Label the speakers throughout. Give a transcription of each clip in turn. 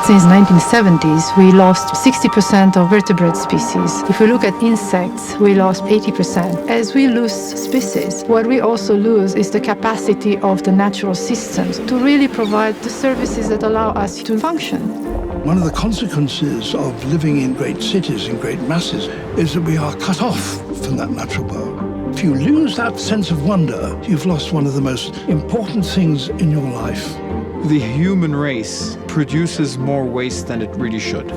Speaker 1: since 1970s, we lost 60% of vertebrate species. If we look at insects, we lost 80%. As we lose species, what we also lose is the capacity of the natural systems to really provide the services that allow us to function.
Speaker 2: One of the consequences of living in great cities, in great masses, is that we are cut off from that natural world. If you lose that sense of wonder, you've lost one of the most important things in your life.
Speaker 3: The human race produces more waste than it really should.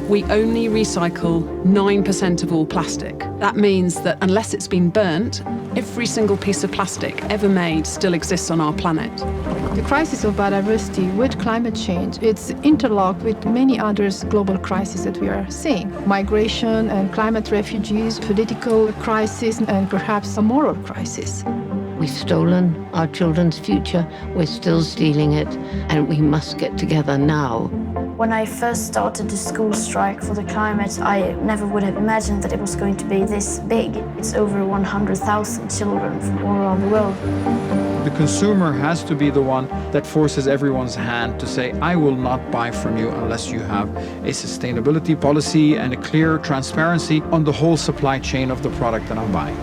Speaker 4: We only recycle 9% of all plastic. That means that unless it's been burnt, every single piece of plastic ever made still exists on our planet.
Speaker 1: The crisis of biodiversity with climate change, it's interlocked with many other global crises that we are seeing. Migration and climate refugees, political crisis, and perhaps a moral crisis.
Speaker 5: We've stolen our children's future, we're still stealing it, and we must get together now.
Speaker 6: When I first started the school strike for the climate, I never would have imagined that it was going to be this big. It's over 100,000 children from all around the world.
Speaker 3: The consumer has to be the one that forces everyone's hand to say, I will not buy from you unless you have a sustainability policy and a clear transparency on the whole supply chain of the product that I'm buying.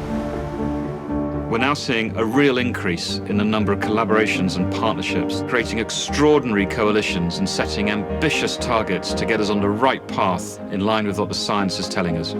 Speaker 7: We're now seeing a real increase in the number of collaborations and partnerships, creating extraordinary coalitions and setting ambitious targets to get us on the right path in line with what the science is telling us.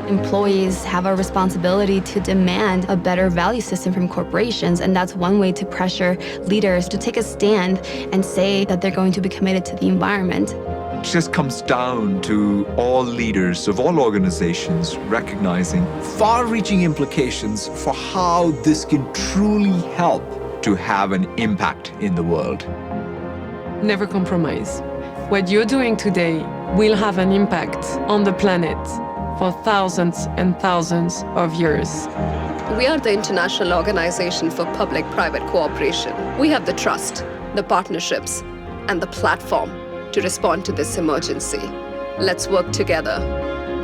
Speaker 8: Employees have a responsibility to demand a better value system from corporations, and that's one way to pressure leaders to take a stand and say that they're going to be committed to the environment.
Speaker 9: It just comes down to all leaders of all organizations recognizing far-reaching implications for how this can truly help to have an impact in the world.
Speaker 10: Never compromise. What you're doing today will have an impact on the planet for thousands and thousands of years.
Speaker 11: We are the International Organization for Public-Private Cooperation. We have the trust, the partnerships, and the platform to respond to this emergency. Let's work together.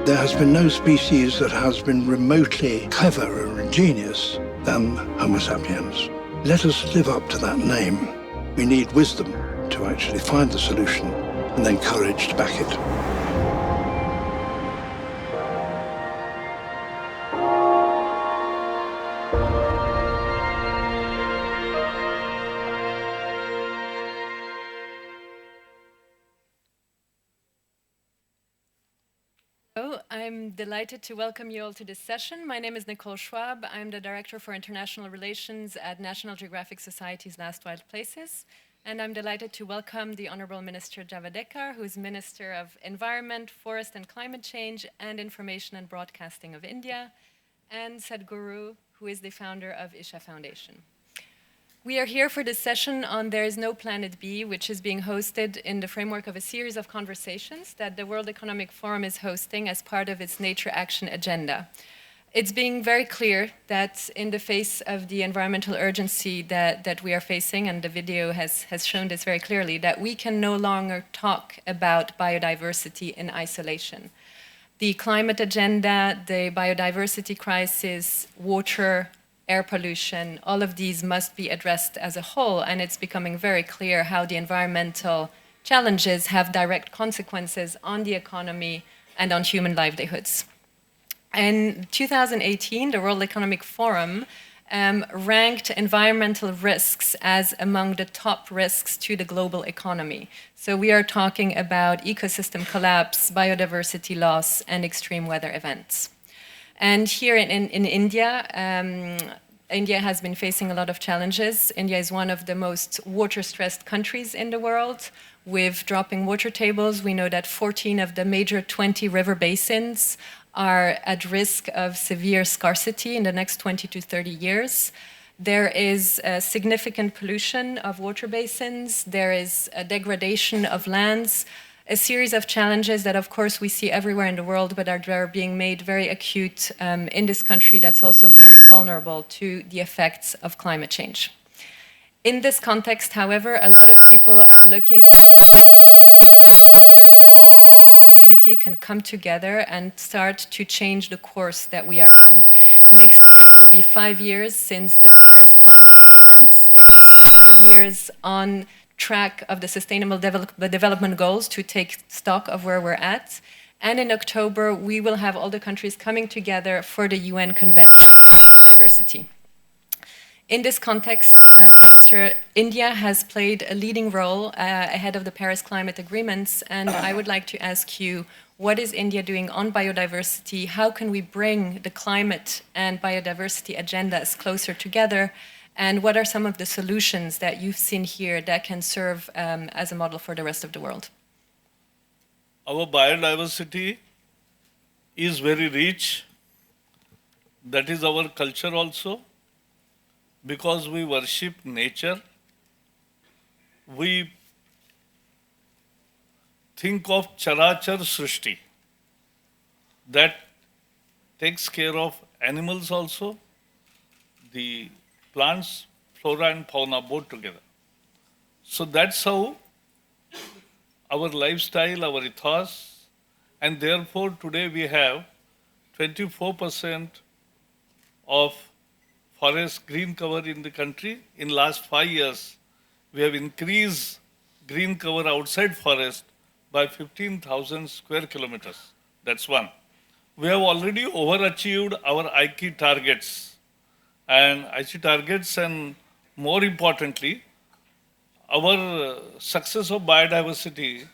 Speaker 2: There has been no species that has been remotely clever or ingenious than Homo sapiens. Let us live up to that name. We need wisdom to actually find the solution and then courage to back it.
Speaker 12: I'm delighted to welcome you all to this session. My name is Nicole Schwab. I'm the Director for International Relations at National Geographic Society's Last Wild Places. And I'm delighted to welcome the Honorable Minister Javadekar, who is Minister of Environment, Forest and Climate Change, and Information and Broadcasting of India, and Sadhguru, who is the founder of Isha Foundation. We are here for this session on There is No Planet B, which is being hosted in the framework of a series of conversations that the World Economic Forum is hosting as part of its Nature Action Agenda. It's being very clear that in the face of the environmental urgency that we are facing, and the video has shown this very clearly, that we can no longer talk about biodiversity in isolation. The climate agenda, the biodiversity crisis, water, air pollution, all of these must be addressed as a whole, and it's becoming very clear how the environmental challenges have direct consequences on the economy and on human livelihoods. In 2018, the World Economic Forum ranked environmental risks as among the top risks to the global economy. So we are talking about ecosystem collapse, biodiversity loss, and extreme weather events. And here in India, India has been facing a lot of challenges. India is one of the most water-stressed countries in the world. With dropping water tables, we know that 14 of the major 20 river basins are at risk of severe scarcity in the next 20 to 30 years. There is significant pollution of water basins. There is a degradation of lands. A series of challenges that, of course, we see everywhere in the world, but are being made very acute in this country that's also very vulnerable to the effects of climate change. In this context, however, a lot of people are looking at where the international community can come together and start to change the course that we are on. Next year will be 5 years since the Paris Climate Agreements. It will be 5 years on track of the Sustainable Development Goals to take stock of where we're at. And in October, we will have all the countries coming together for the UN Convention on Biodiversity. In this context, Minister, India has played a leading role ahead of the Paris Climate Agreements, and I would like to ask you, what is India doing on biodiversity? How can we bring the climate and biodiversity agendas closer together? And what are some of the solutions that you've seen here that can serve as a model for the rest of the world?
Speaker 13: Our biodiversity is very rich. That is our culture also. Because we worship nature, we think of Charachar Srishti, that takes care of animals also, the plants, flora and fauna both together. So that's how our lifestyle, our ethos, and therefore today we have 24% of forest green cover in the country. In last 5 years, we have increased green cover outside forest by 15,000 square kilometers. That's one. We have already overachieved our IKI targets. And IKI targets, and more importantly, our success of biodiversity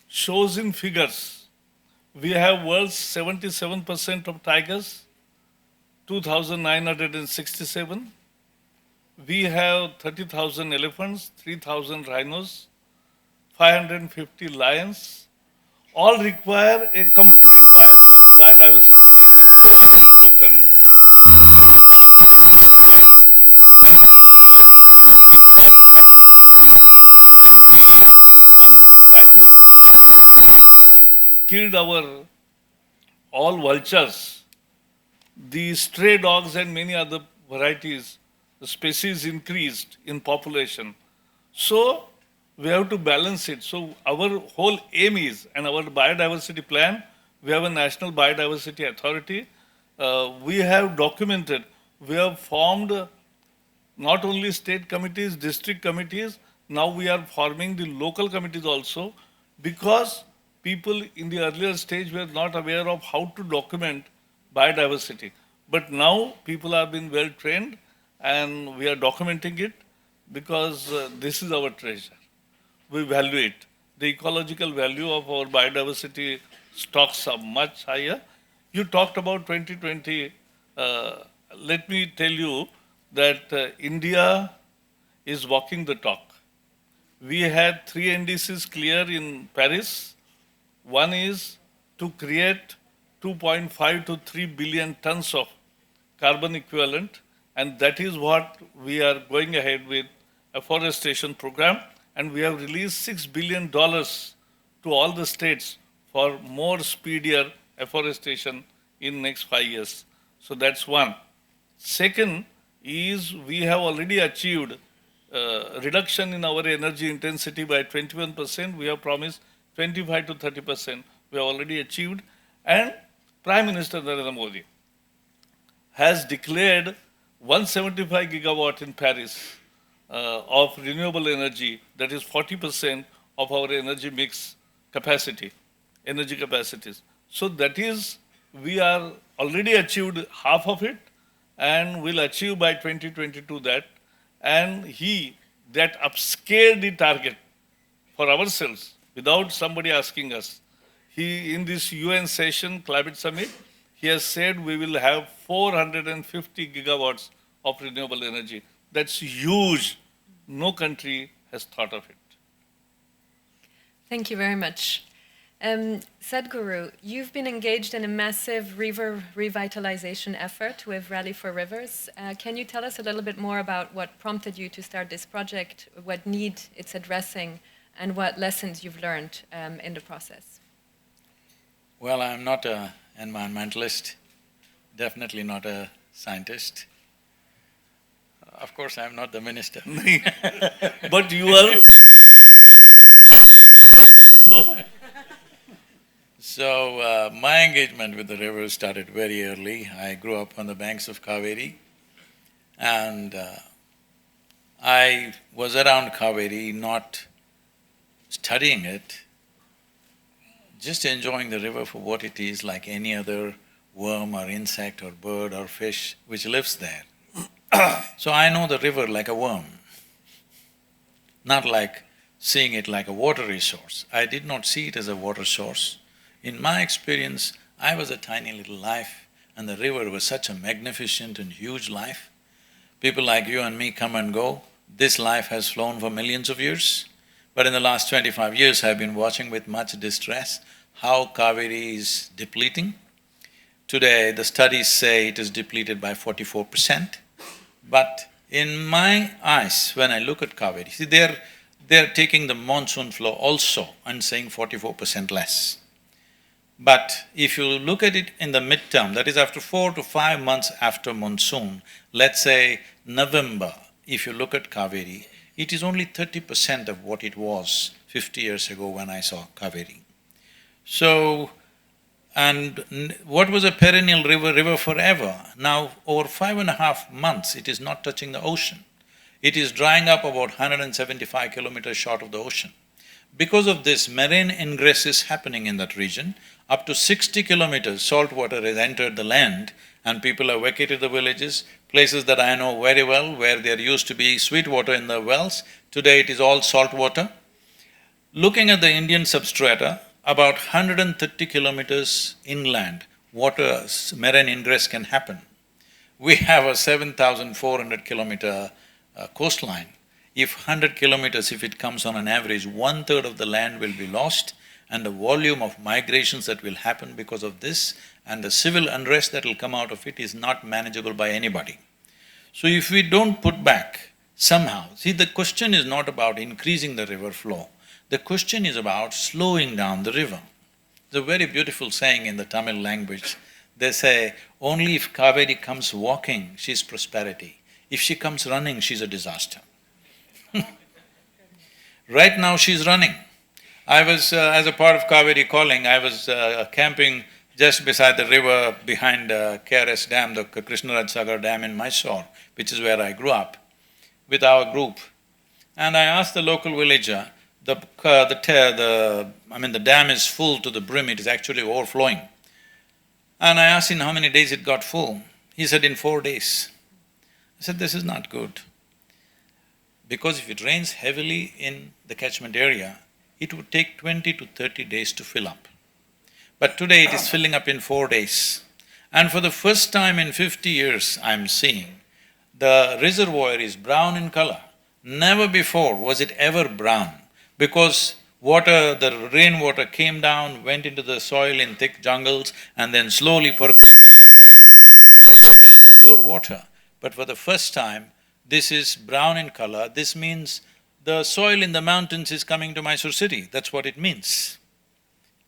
Speaker 13: shows in figures. We have world's 77% of tigers, 2,967. We have 30,000 elephants, 3,000 rhinos, 550 lions. All require a complete biodiversity chain. If one is broken, the other elements when diclofenac killed our all vultures, the stray dogs and many other varieties, the species increased in population. So we have to balance it. So our whole aim is, and our biodiversity plan, we have a National Biodiversity Authority. We have documented, we have formed not only state committees, district committees, now we are forming the local committees also, because people in the earlier stage were not aware of how to document biodiversity. But now people have been well trained and we are documenting it because this is our treasure. We value it. The ecological value of our biodiversity stocks are much higher. You talked about 2020. Let me tell you that India is walking the talk. We had 3 NDCs clear in Paris. One is to create 2.5 to 3 billion tons of carbon equivalent, and that is what we are going ahead with, afforestation program, and we have released $6 billion to all the states for more speedier afforestation in next 5 years. So that's one. Second is we have already achieved reduction in our energy intensity by 21%. We have promised 25 to 30%. We have already achieved. And Prime Minister Narendra Modi has declared 175 gigawatt in Paris of renewable energy, that is 40% of our energy mix capacity, energy capacities. So that is, we are already achieved half of it and will achieve by 2022 that. And that upscaled the target for ourselves without somebody asking us. In this UN session, Climate Summit, he has said we will have 450 gigawatts of renewable energy. That's huge. No country has thought of it.
Speaker 12: Thank you very much. Sadhguru, you've been engaged in a massive river revitalization effort with Rally for Rivers. Can you tell us a little bit more about what prompted you to start this project, what need it's addressing, and what lessons you've learned in the process?
Speaker 14: Well, I'm not an environmentalist, definitely not a scientist. Of course, I'm not the minister.
Speaker 13: But you are.
Speaker 14: So my engagement with the river started very early. I grew up on the banks of Kaveri, and I was around Kaveri not studying it, just enjoying the river for what it is, like any other worm or insect or bird or fish which lives there. So I know the river like a worm, not like seeing it like a water resource. I did not see it as a water source. In my experience, I was a tiny little life and the river was such a magnificent and huge life. People like you and me come and go. This life has flown for millions of years. But in the last 25 years, I've been watching with much distress how Kaveri is depleting. Today, the studies say it is depleted by 44%. But in my eyes, when I look at Kaveri, see, they're taking the monsoon flow also and saying 44% less. But if you look at it in the midterm, that is after 4 to 5 months after monsoon, let's say November, if you look at Kaveri, it is only 30% of what it was 50 years ago when I saw Kaveri. So, and what was a perennial river forever, now over 5.5 months it is not touching the ocean. It is drying up about 175 kilometers short of the ocean. Because of this, marine ingress is happening in that region. Up to 60 kilometers salt water has entered the land and people have vacated the villages. Places that I know very well, where there used to be sweet water in the wells, today it is all salt water. Looking at the Indian substrata, about 130 kilometers inland, water, marine ingress can happen. We have a 7,400 kilometer coastline. If 100 kilometers, if it comes on an average, 1/3 of the land will be lost, and the volume of migrations that will happen because of this and the civil unrest that will come out of it is not manageable by anybody. So if we don't put back somehow, see, the question is not about increasing the river flow, the question is about slowing down the river. There's a very beautiful saying in the Tamil language. They say, only if Kaveri comes walking, she's prosperity. If she comes running, she's a disaster. Right now she's running. I was, as a part of Kaveri calling, I was camping just beside the river behind KRS Dam, the Krishnaraj Sagar Dam in Mysore, which is where I grew up, with our group. And I asked the local villager, the dam is full to the brim, it is actually overflowing. And I asked him how many days it got full. He said, in 4 days. I said, this is not good. Because if it rains heavily in the catchment area, it would take 20 to 30 days to fill up. But today it is filling up in 4 days. And for the first time in 50 years, I'm seeing the reservoir is brown in color. Never before was it ever brown, because water, the rainwater came down, went into the soil in thick jungles and then slowly percolated pure water. But for the first time, this is brown in color. This means the soil in the mountains is coming to Mysore city, that's what it means.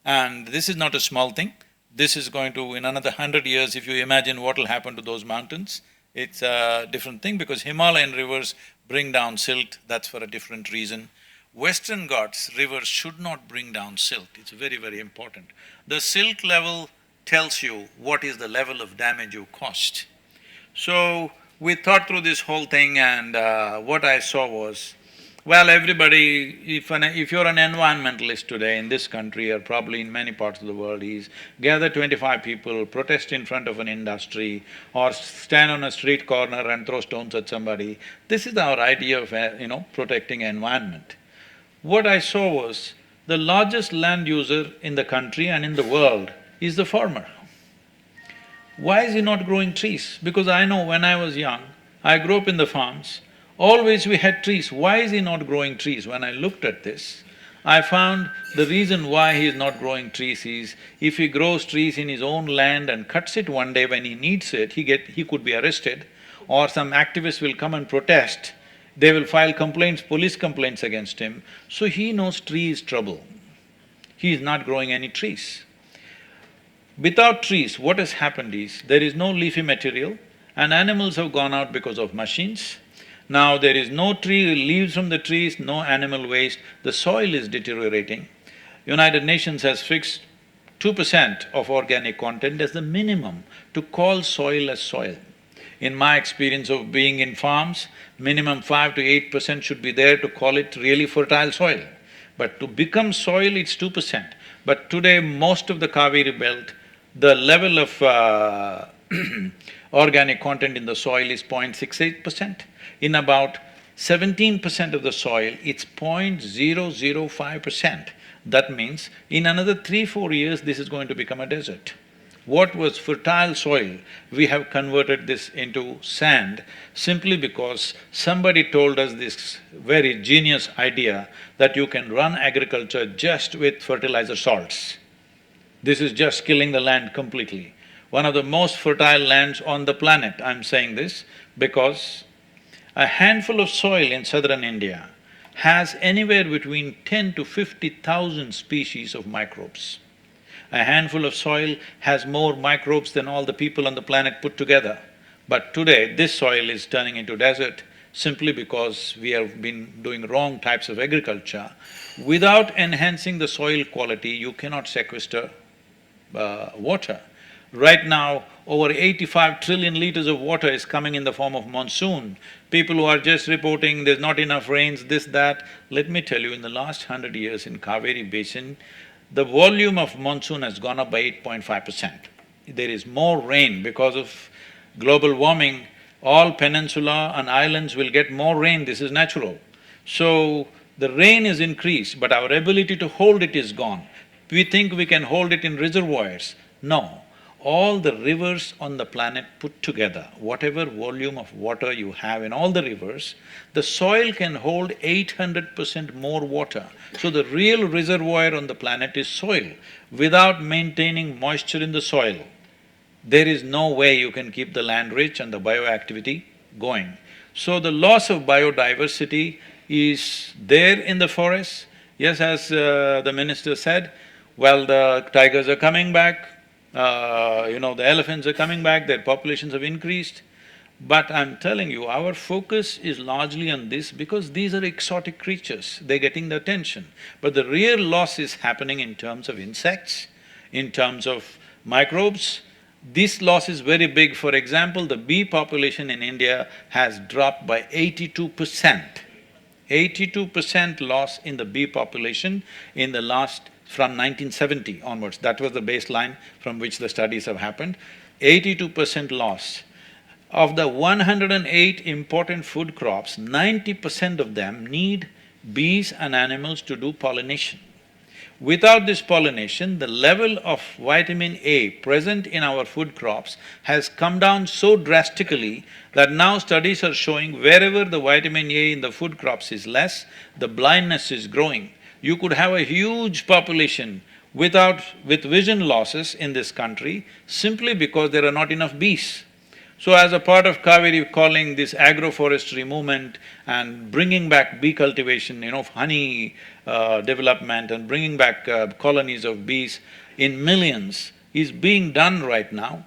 Speaker 14: And this is not a small thing. This is going to, in another 100 years, if you imagine what will happen to those mountains, it's a different thing, because Himalayan rivers bring down silt, that's for a different reason. Western Ghats rivers should not bring down silt, it's very, very important. The silt level tells you what is the level of damage you caused. So, we thought through this whole thing, and what I saw was, well, everybody, if you're an environmentalist today in this country or probably in many parts of the world, is gather 25 people, protest in front of an industry or stand on a street corner and throw stones at somebody. This is our idea of, protecting environment. What I saw was, the largest land user in the country and in the world is the farmer. Why is he not growing trees? Because I know when I was young, I grew up in the farms, always we had trees. Why is he not growing trees? When I looked at this, I found the reason why he is not growing trees is, if he grows trees in his own land and cuts it one day when he needs it, he could be arrested, or some activists will come and protest, they will file complaints, police complaints against him. So he knows tree is trouble. He is not growing any trees. Without trees, what has happened is, there is no leafy material and animals have gone out because of machines. Now there is no tree, leaves from the trees, no animal waste, the soil is deteriorating. United Nations has fixed 2% of organic content as the minimum to call soil as soil. In my experience of being in farms, minimum 5 to 8% should be there to call it really fertile soil. But to become soil, it's 2%. But today, most of the Kaveri belt, the level of organic content in the soil is 0.68%. In about 17% of the soil, it's 0.005%. That means in another 3-4 years, this is going to become a desert. What was fertile soil, we have converted this into sand simply because somebody told us this very genius idea that you can run agriculture just with fertilizer salts. This is just killing the land completely. One of the most fertile lands on the planet, I'm saying this because a handful of soil in southern India has anywhere between 10 to 50,000 species of microbes. A handful of soil has more microbes than all the people on the planet put together. But today, this soil is turning into desert simply because we have been doing wrong types of agriculture. Without enhancing the soil quality, you cannot sequester water. Right now, over 85 trillion liters of water is coming in the form of monsoon. People who are just reporting there's not enough rains, this, that. Let me tell you, in the last 100 years in Kaveri Basin, the volume of monsoon has gone up by 8.5%. There is more rain because of global warming. All peninsula and islands will get more rain, this is natural. So, the rain is increased, but our ability to hold it is gone. We think we can hold it in reservoirs. No. All the rivers on the planet put together, whatever volume of water you have in all the rivers, the soil can hold 800% more water. So the real reservoir on the planet is soil. Without maintaining moisture in the soil, there is no way you can keep the land rich and the bioactivity going. So the loss of biodiversity is there in the forests. Yes, as the minister said, well, the tigers are coming back, the elephants are coming back, their populations have increased. But I'm telling you, our focus is largely on this because these are exotic creatures, they're getting the attention. But the real loss is happening in terms of insects, in terms of microbes. This loss is very big. For example, the bee population in India has dropped by 82%. 82% loss in the bee population in the from 1970 onwards. That was the baseline from which the studies have happened. 82% loss. Of the 108 important food crops, 90% of them need bees and animals to do pollination. Without this pollination, the level of vitamin A present in our food crops has come down so drastically that now studies are showing wherever the vitamin A in the food crops is less, the blindness is growing. You could have a huge population with vision losses in this country simply because there are not enough bees. So as a part of Kaveri calling this agroforestry movement and bringing back bee cultivation, honey development and bringing back colonies of bees in millions is being done right now.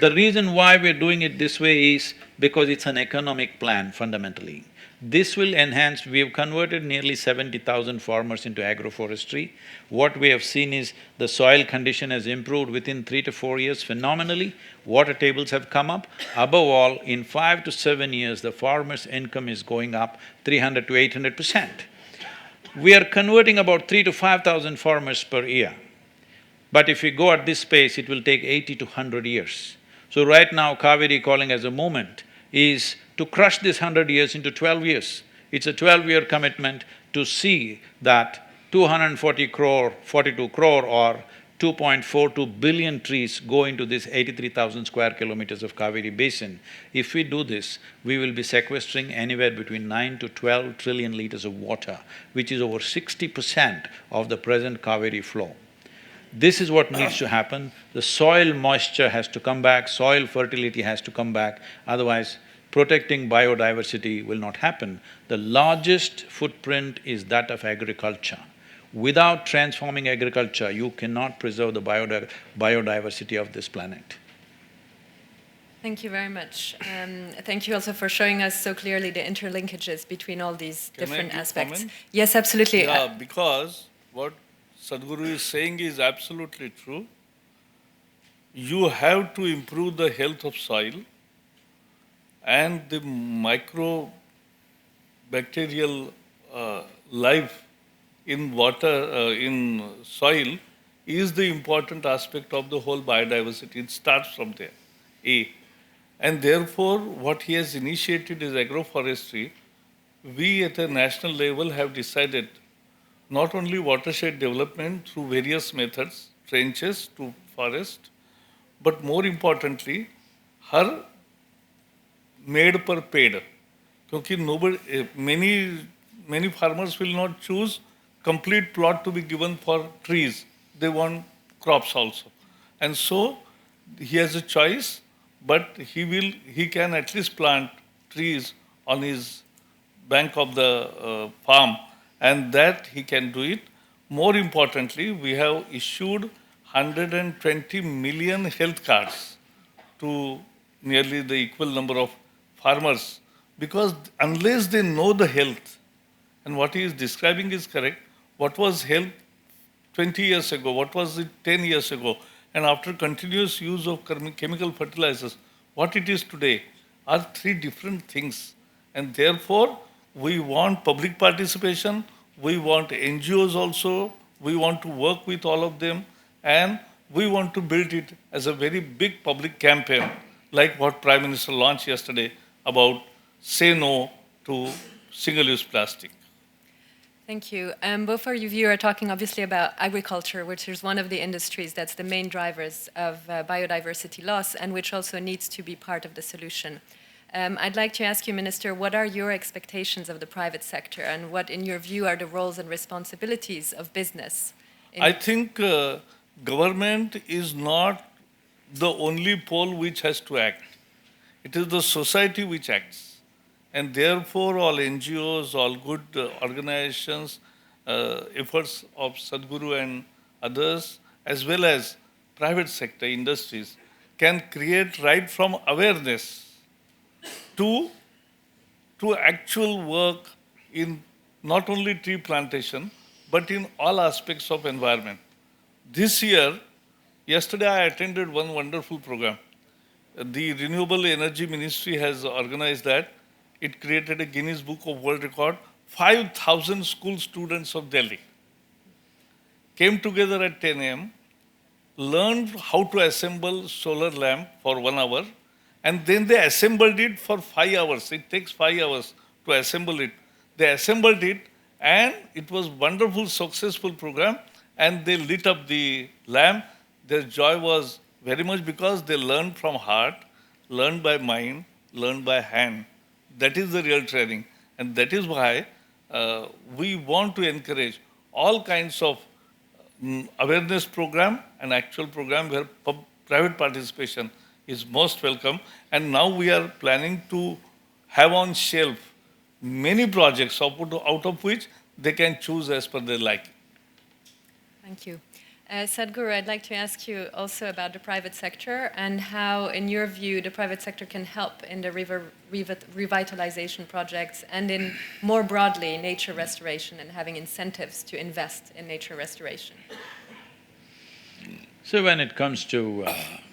Speaker 14: The reason why we're doing it this way is because it's an economic plan fundamentally. This will enhance… we have converted nearly 70,000 farmers into agroforestry. What we have seen is the soil condition has improved within 3 to 4 years phenomenally. Water tables have come up. Above all, in 5 to 7 years, the farmer's income is going up 300 to 800%. We are converting about 3 to 5,000 farmers per year. But if we go at this pace, it will take 80 to 100 years. So right now, Kaveri calling as a movement is to crush this 100 years into 12 years. It's a 12-year commitment to see that 240 crore, 42 crore or 2.42 billion trees go into this 83,000 square kilometers of Kaveri Basin. If we do this, we will be sequestering anywhere between 9 to 12 trillion liters of water, which is over 60% of the present Kaveri flow. This is what needs to happen. The soil moisture has to come back, soil fertility has to come back, otherwise protecting biodiversity will not happen. The largest footprint is that of agriculture. Without transforming agriculture, you cannot preserve the biodiversity of this planet.
Speaker 12: Thank you very much. Thank you also for showing us so clearly the interlinkages between all these different aspects.
Speaker 13: Comment?
Speaker 12: Yes, absolutely.
Speaker 13: Yeah, because what Sadhguru is saying is absolutely true. You have to improve the health of soil and the microbacterial life in water, in soil, is the important aspect of the whole biodiversity. It starts from there, A. And therefore, what he has initiated is agroforestry. We at a national level have decided not only watershed development through various methods, trenches to forest, but more importantly, her made per paid. Because many farmers will not choose complete plot to be given for trees. They want crops also. And so he has a choice, but he can at least plant trees on his bank of the farm, and that he can do it. More importantly, we have issued 120 million health cards to nearly the equal number of farmers, because unless they know the health, and what he is describing is correct, what was health 20 years ago, what was it 10 years ago, and after continuous use of chemical fertilizers, what it is today are three different things. And therefore, we want public participation, we want NGOs also, we want to work with all of them, and we want to build it as a very big public campaign, like what Prime Minister launched yesterday about say no to single-use plastic.
Speaker 12: Thank you. Both of you are talking obviously about agriculture, which is one of the industries that's the main drivers of biodiversity loss and which also needs to be part of the solution. I'd like to ask you, Minister, what are your expectations of the private sector and what, in your view, are the roles and responsibilities of business?
Speaker 13: I think government is not the only pole which has to act. It is the society which acts. And therefore, all NGOs, all good organizations, efforts of Sadhguru and others, as well as private sector industries, can create right from awareness to actual work in not only tree plantation, but in all aspects of environment. This year, yesterday I attended one wonderful program. The Renewable Energy Ministry has organized that. It created a Guinness Book of World Record. 5,000 school students of Delhi came together at 10 a.m., learned how to assemble solar lamp for 1 hour, and then they assembled it for 5 hours. It takes 5 hours to assemble it. They assembled it, and it was wonderful, successful program, and they lit up the lamp. Their joy was very much because they learned from heart, learned by mind, learned by hand. That is the real training. And that is why we want to encourage all kinds of awareness program and actual program where private participation is most welcome. And now we are planning to have on shelf many projects out of which they can choose as per their liking.
Speaker 12: Thank you. Sadhguru, I'd like to ask you also about the private sector and how, in your view, the private sector can help in the river revitalization projects and in, more broadly, nature restoration and having incentives to invest in nature restoration.
Speaker 14: So when it comes to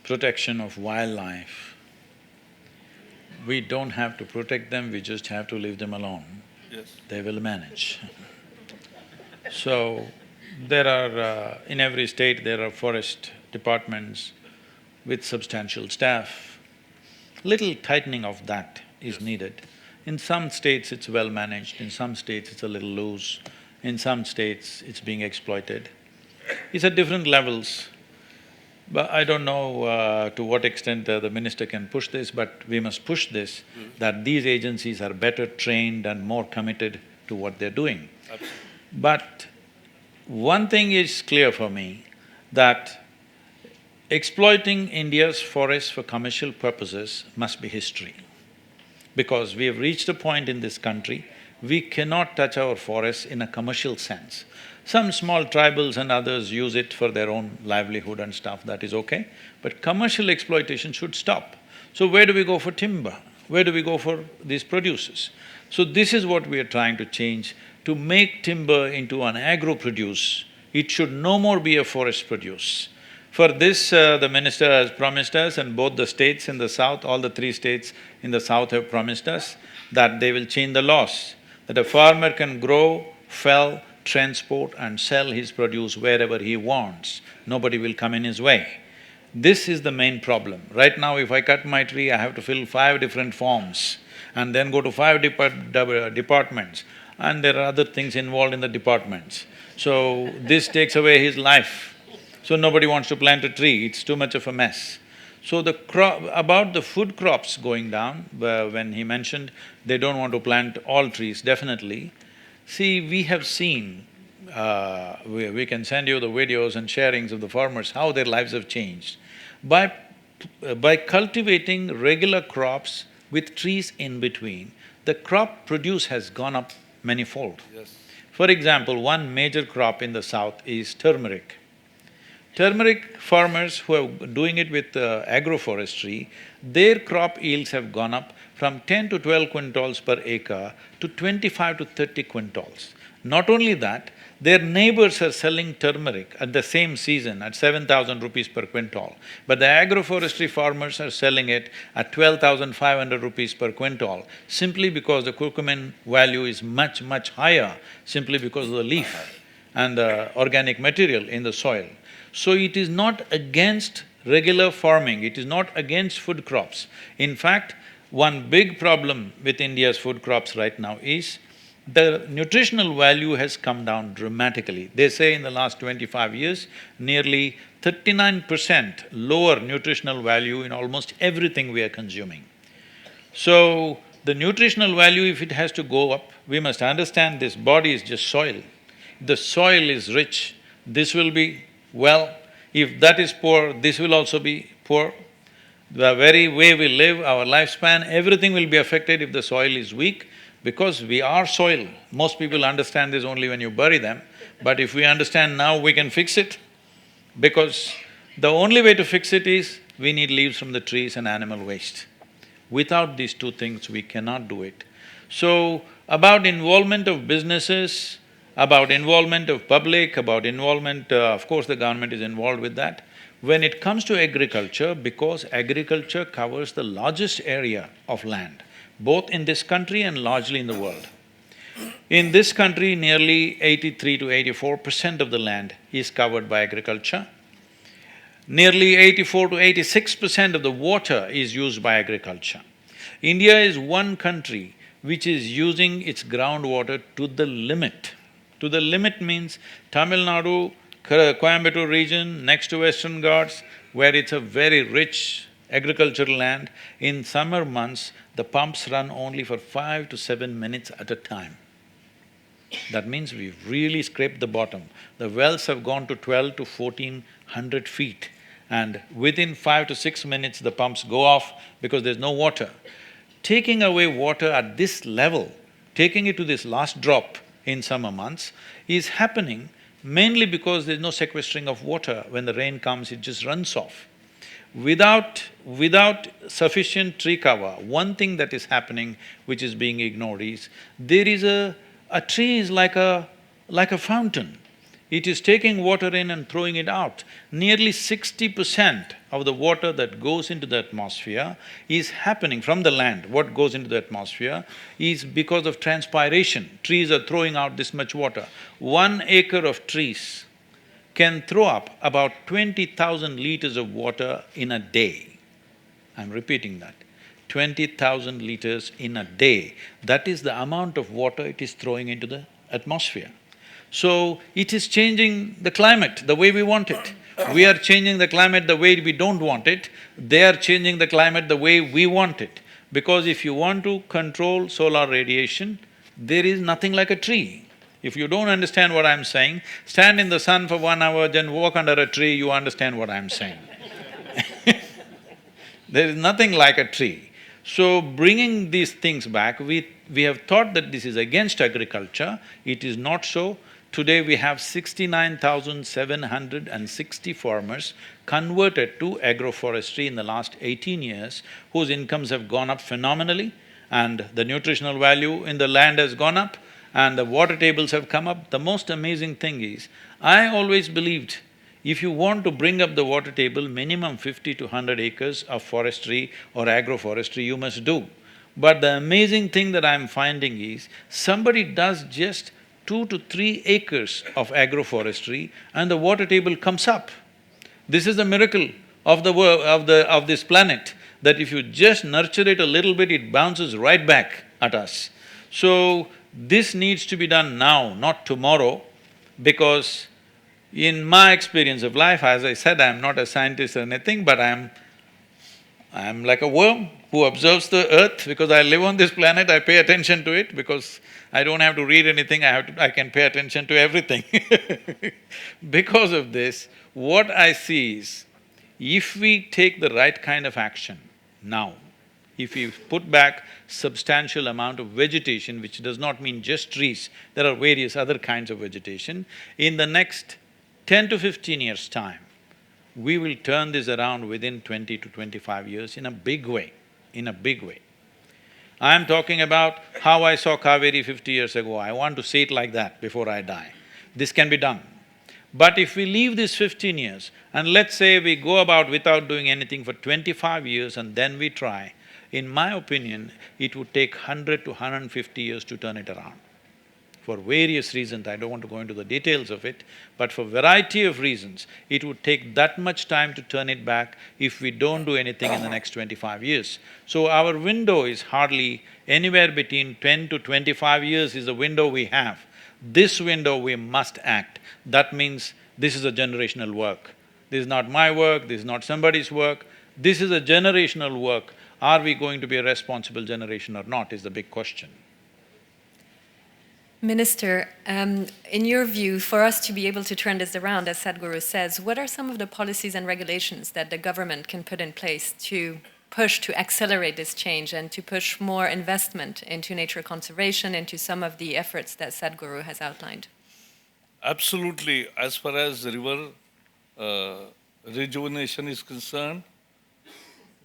Speaker 14: protection of wildlife, we don't have to protect them, we just have to leave them alone.
Speaker 13: Yes.
Speaker 14: They will manage. So, there are, in every state, there are forest departments with substantial staff. Little tightening of that is needed. In some states, it's well managed, in some states, it's a little loose, in some states, it's being exploited. It's at different levels. But I don't know to what extent the minister can push this, but we must push this, that these agencies are better trained and more committed to what they're doing.
Speaker 13: Absolutely.
Speaker 14: But one thing is clear for me, that exploiting India's forests for commercial purposes must be history. Because we have reached a point in this country, we cannot touch our forests in a commercial sense. Some small tribals and others use it for their own livelihood and stuff, that is okay, but commercial exploitation should stop. So where do we go for timber? Where do we go for these producers? So this is what we are trying to change. To make timber into an agro-produce, it should no more be a forest produce. For this, the minister has promised us, and both the states in the south, all the 3 states in the south have promised us that they will change the laws, that a farmer can grow, fell, transport and sell his produce wherever he wants. Nobody will come in his way. This is the main problem. Right now, if I cut my tree, I have to fill 5 different forms and then go to 5 departments, and there are other things involved in the departments. So, this takes away his life. So, nobody wants to plant a tree, it's too much of a mess. So, about the food crops going down, when he mentioned they don't want to plant all trees, definitely. See, we have seen, we can send you the videos and sharings of the farmers, how their lives have changed. By cultivating regular crops with trees in between, the crop produce has gone up manifold.
Speaker 13: Yes.
Speaker 14: For example, one major crop in the south is turmeric. Turmeric farmers who are doing it with agroforestry, their crop yields have gone up from 10 to 12 quintals per acre to 25 to 30 quintals. Not only that, their neighbors are selling turmeric at the same season at 7,000 rupees per quintal, but the agroforestry farmers are selling it at 12,500 rupees per quintal, simply because the curcumin value is much, much higher, simply because of the leaf and the organic material in the soil. So it is not against regular farming, it is not against food crops. In fact, one big problem with India's food crops right now is the nutritional value has come down dramatically. They say in the last 25 years, nearly 39% lower nutritional value in almost everything we are consuming. So, the nutritional value, if it has to go up, we must understand this body is just soil. The soil is rich, this will be well. If that is poor, this will also be poor. The very way we live, our lifespan, everything will be affected if the soil is weak, because we are soil. Most people understand this only when you bury them, but if we understand now, we can fix it. Because the only way to fix it is, we need leaves from the trees and animal waste. Without these two things, we cannot do it. So, about involvement of businesses, about involvement of public, about involvement… of course the government is involved with that. When it comes to agriculture, because agriculture covers the largest area of land, both in this country and largely in the world. In this country, nearly 83 to 84% of the land is covered by agriculture. Nearly 84 to 86% of the water is used by agriculture. India is one country which is using its groundwater to the limit. To the limit means Tamil Nadu, Coimbatore region, next to Western Ghats, where it's a very rich agricultural land, in summer months, the pumps run only for 5 to 7 minutes at a time. That means we've really scraped the bottom. The wells have gone to 12 to 1400 feet, and within 5 to 6 minutes the pumps go off because there's no water. Taking away water at this level, taking it to this last drop in summer months is happening mainly because there's no sequestering of water. When the rain comes, it just runs off. Without sufficient tree cover, one thing that is happening which is being ignored is, there is a tree is like a fountain. It is taking water in and throwing it out. Nearly 60% of the water that goes into the atmosphere is happening from the land. What goes into the atmosphere is because of transpiration. Trees are throwing out this much water. 1 acre of trees can throw up about 20,000 liters of water in a day. I'm repeating that, 20,000 liters in a day. That is the amount of water it is throwing into the atmosphere. So, it is changing the climate the way we want it. We are changing the climate the way we don't want it, they are changing the climate the way we want it. Because if you want to control solar radiation, there is nothing like a tree. If you don't understand what I'm saying, stand in the sun for 1 hour, then walk under a tree, you understand what I'm saying. There is nothing like a tree. So, bringing these things back, we have thought that this is against agriculture, it is not so. Today we have 69,760 farmers converted to agroforestry in the last 18 years, whose incomes have gone up phenomenally, and the nutritional value in the land has gone up, and the water tables have come up. The most amazing thing is, I always believed, if you want to bring up the water table, minimum 50 to 100 acres of forestry or agroforestry you must do. But the amazing thing that I'm finding is, somebody does just 2 to 3 acres of agroforestry and the water table comes up. This is the miracle of the of this planet, that if you just nurture it a little bit, it bounces right back at us. So, this needs to be done now, not tomorrow, because in my experience of life, as I said, I'm not a scientist or anything, but I'm like a worm who observes the earth. Because I live on this planet, I pay attention to it, because I don't have to read anything, I can pay attention to everything Because of this, what I see is, if we take the right kind of action now, if we put back substantial amount of vegetation, which does not mean just trees, there are various other kinds of vegetation, in the next 10 to 15 years' time, we will turn this around within 20 to 25 years in a big way, in a big way. I am talking about how I saw Kaveri 50 years ago. I want to see it like that before I die. This can be done. But if we leave this 15 years and let's say we go about without doing anything for 25 years and then we try, in my opinion, it would take 100 to 150 years to turn it around. For various reasons, I don't want to go into the details of it, but for variety of reasons, it would take that much time to turn it back if we don't do anything in the next 25 years. So our window is hardly anywhere between 10 to 25 years is the window we have. This window we must act. That means this is a generational work. This is not my work, this is not somebody's work, this is a generational work. Are we going to be a responsible generation or not is the big question.
Speaker 12: Minister, in your view, for us to be able to turn this around, as Sadhguru says, what are some of the policies and regulations that the government can put in place to push to accelerate this change and to push more investment into nature conservation, into some of the efforts that Sadhguru has outlined?
Speaker 13: Absolutely. As far as river rejuvenation is concerned,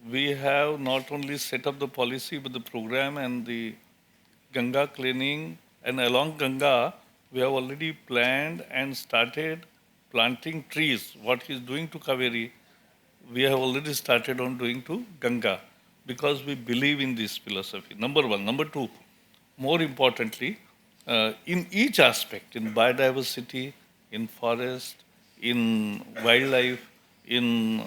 Speaker 13: we have not only set up the policy, but the program and the Ganga cleaning. And along Ganga, we have already planned and started planting trees. What he is doing to Kaveri, we have already started on doing to Ganga, because we believe in this philosophy, number one. Number two, more importantly, in each aspect, in biodiversity, in forest, in wildlife, in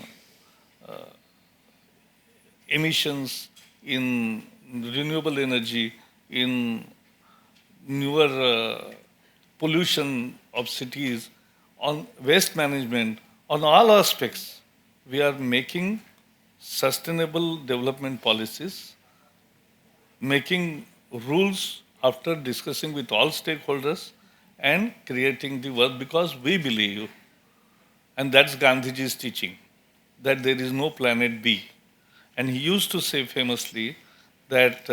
Speaker 13: emissions, in renewable energy, in newer pollution of cities, on waste management, on all aspects, we are making sustainable development policies, making rules after discussing with all stakeholders and creating the work, because we believe, and that's Gandhiji's teaching, that there is no planet B. And he used to say famously that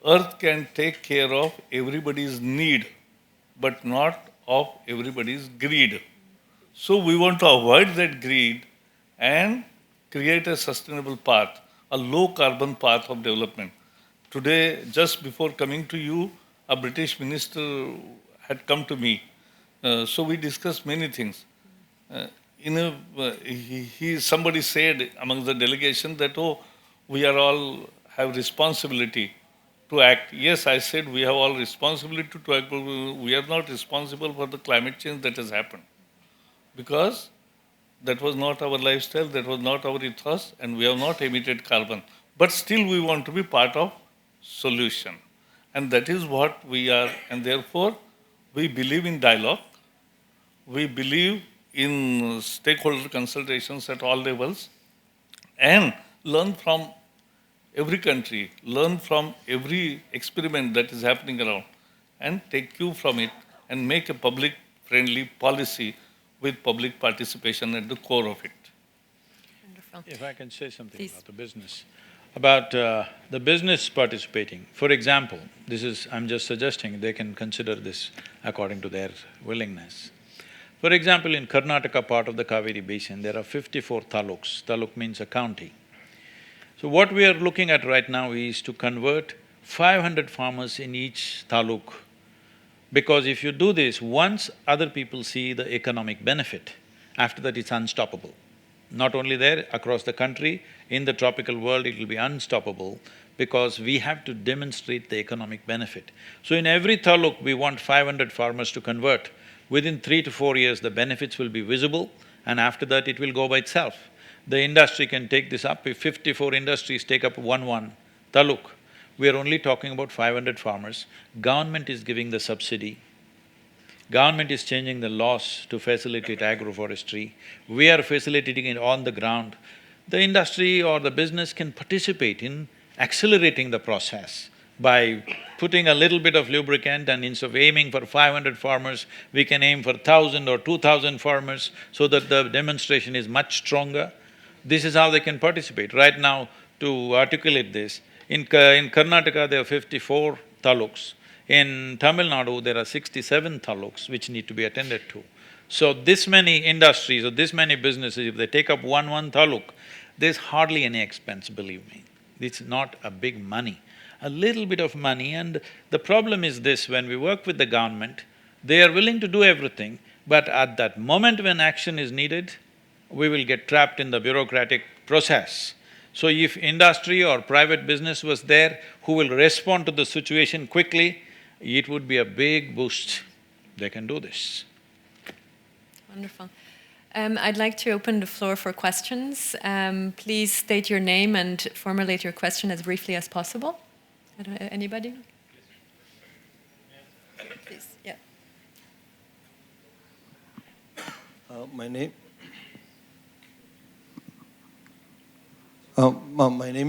Speaker 13: Earth can take care of everybody's need, but not of everybody's greed. So we want to avoid that greed and create a sustainable path, a low carbon path of development. Today, just before coming to you, a British minister had come to me. So we discussed many things. Somebody said among the delegation that, oh, we are all have responsibility to act. Yes, I said we have all responsibility to act, but we are not responsible for the climate change that has happened. Because that was not our lifestyle, that was not our ethos, and we have not emitted carbon. But still we want to be part of solution. And that is what we are, and therefore we believe in dialogue, we believe in stakeholder consultations at all levels, and learn from every country, learn from every experiment that is happening around, and take cue from it and make a public-friendly policy with public participation at the core of it.
Speaker 12: Wonderful.
Speaker 14: If I can say something
Speaker 12: Please.
Speaker 14: about the business. About the business participating. For example, this is… I'm just suggesting they can consider this according to their willingness. For example, in Karnataka part of the Kaveri basin, there are 54 taluks. Taluk means a county. So what we are looking at right now is to convert 500 farmers in each taluk. Because if you do this, once other people see the economic benefit, after that it's unstoppable. Not only there, across the country, in the tropical world, it will be unstoppable because we have to demonstrate the economic benefit. So in every taluk, we want 500 farmers to convert. Within 3 to 4 years, the benefits will be visible, and after that, it will go by itself. The industry can take this up. If 54 industries take up one taluk, we are only talking about 500 farmers. Government is giving the subsidy. Government is changing the laws to facilitate agroforestry. We are facilitating it on the ground. The industry or the business can participate in accelerating the process by putting a little bit of lubricant, and instead of aiming for 500 farmers, we can aim for 1,000 or 2,000 farmers so that the demonstration is much stronger. This is how they can participate. Right now, to articulate this, in Karnataka there are 54 taluks. In Tamil Nadu, there are 67 taluks which need to be attended to. So this many industries or this many businesses, if they take up one taluk, there's hardly any expense, believe me. It's not a big money, a little bit of money. And the problem is this, when we work with the government, they are willing to do everything, but at that moment when action is needed, we will get trapped in the bureaucratic process. So if industry or private business was there who will respond to the situation quickly, it would be a big boost. They can do this.
Speaker 12: Wonderful. I'd like to open the floor for questions. Please state your name and formulate your question as briefly as possible. Anybody? Please, yeah.
Speaker 15: My name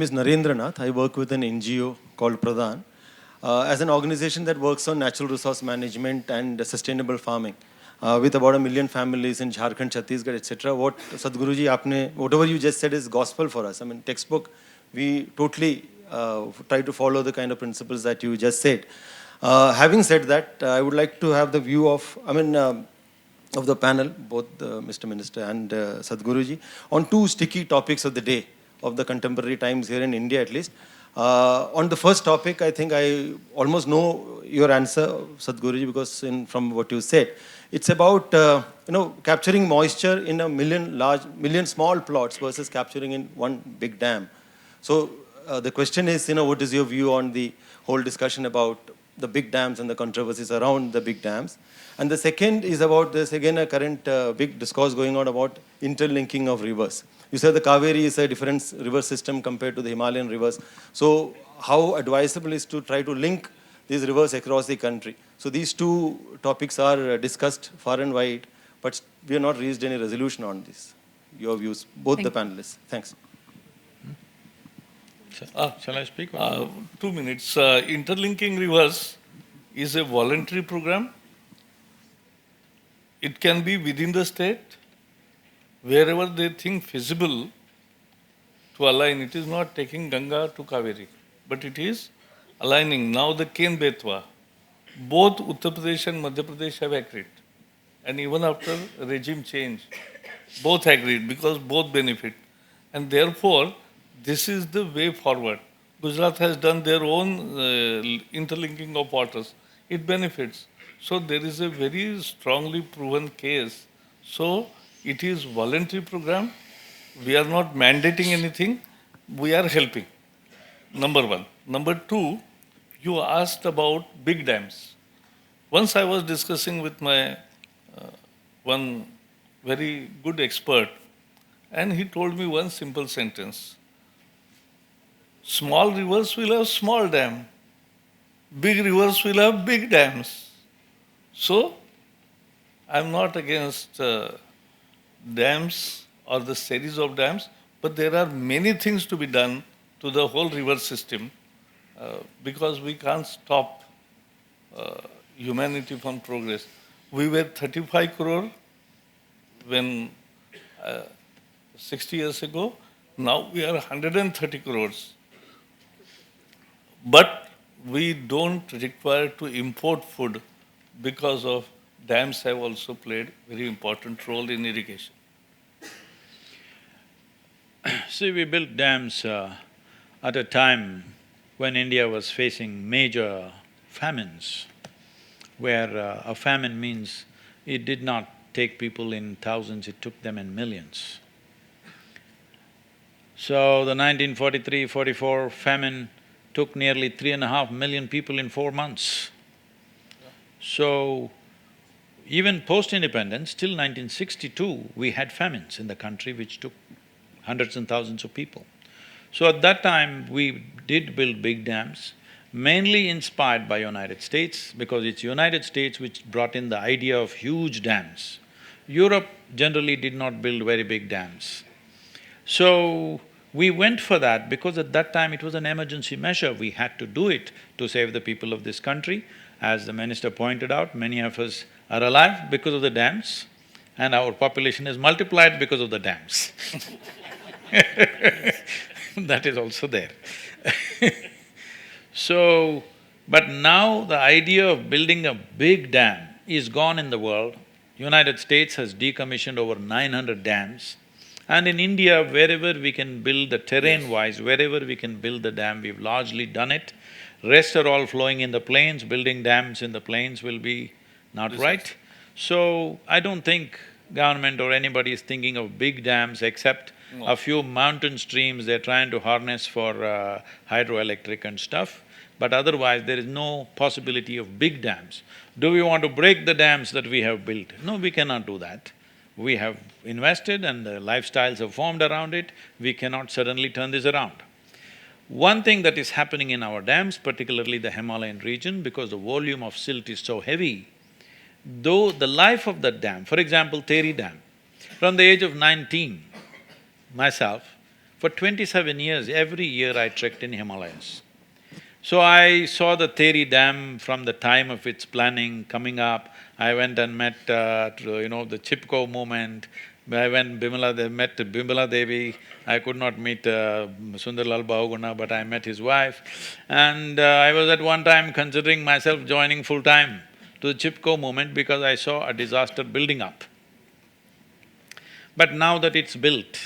Speaker 15: is Narendranath. I work with an NGO called Pradhan, as an organization that works on natural resource management and sustainable farming, with about 1 million families in Jharkhand, Chhattisgarh, etc. What Sadhguruji, whatever you just said is gospel for us. I mean, textbook, we totally try to follow the kind of principles that you just said. Having said that, I would like to have the view of, of the panel, both Mr. Minister and Sadhguruji, on two sticky topics of the day, of the contemporary times here in India at least. On the first topic, I think I almost know your answer, Sadhguruji, because from what you said, it's about capturing moisture in a million small plots versus capturing in one big dam. So the question is, what is your view on the whole discussion about the big dams and the controversies around the big dams? And the second is about this, again, a current big discourse going on about interlinking of rivers. You said the Kaveri is a different river system compared to the Himalayan rivers. So how advisable is to try to link these rivers across the country? So these two topics are discussed far and wide, but we have not reached any resolution on this. Your views, both the panelists. Thanks.
Speaker 14: Shall I speak?
Speaker 13: 2 minutes. Interlinking rivers is a voluntary program. It can be within the state, wherever they think feasible to align. It is not taking Ganga to Kaveri, but it is aligning. Now the Ken Betwa, both Uttar Pradesh and Madhya Pradesh have agreed. And even after regime change, both agreed because both benefit. And therefore, this is the way forward. Gujarat has done their own interlinking of waters. It benefits. So there is a very strongly proven case. So it is voluntary program. We are not mandating anything. We are helping. Number one. Number two, you asked about big dams. Once I was discussing with my one very good expert, and he told me one simple sentence. Small rivers will have small dam. Big rivers will have big dams. So, I'm not against dams or the series of dams, but there are many things to be done to the whole river system because we can't stop humanity from progress. We were 35 crore when 60 years ago. Now we are 130 crores. But we don't require to import food because of dams have also played very important role in irrigation.
Speaker 14: See, we built dams at a time when India was facing major famines, where a famine means it did not take people in thousands, it took them in millions. So the 1943-44 famine took nearly 3.5 million people in 4 months. So even post-independence, till 1962, we had famines in the country which took hundreds and thousands of people. So at that time, we did build big dams, mainly inspired by United States, because it's United States which brought in the idea of huge dams. Europe generally did not build very big dams. So we went for that because at that time it was an emergency measure. We had to do it to save the people of this country. As the minister pointed out, many of us are alive because of the dams, and our population is multiplied because of the dams. That is also there. So, but now the idea of building a big dam is gone in the world. United States has decommissioned over 900 dams. And in India, wherever we can build the terrain-wise, wherever we can build the dam, we've largely done it. Rest are all flowing in the plains. Building dams in the plains will be not right. So, I don't think government or anybody is thinking of big dams except a few mountain streams they're trying to harness for hydroelectric and stuff. But otherwise, there is no possibility of big dams. Do we want to break the dams that we have built? No, we cannot do that. We have invested and the lifestyles have formed around it, we cannot suddenly turn this around. One thing that is happening in our dams, particularly the Himalayan region, because the volume of silt is so heavy, though the life of that dam, for example, Teri Dam, from the age of 19, myself, for 27 years, every year I trekked in Himalayas. So I saw the Teri Dam from the time of its planning coming up. I went and met, the Chipko movement. I met Bimala Devi. I could not meet Sundarlal Bahuguna, but I met his wife. And I was at one time considering myself joining full-time to the Chipko movement because I saw a disaster building up. But now that it's built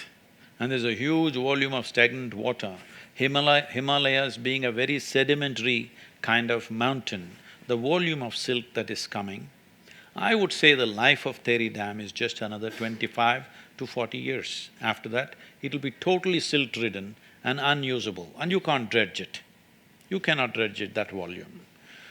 Speaker 14: and there's a huge volume of stagnant water, Himalayas being a very sedimentary kind of mountain, the volume of silt that is coming, I would say the life of Teri Dam is just another 25 to 40 years. After that, it'll be totally silt-ridden and unusable, and you can't dredge it. You cannot dredge it, that volume.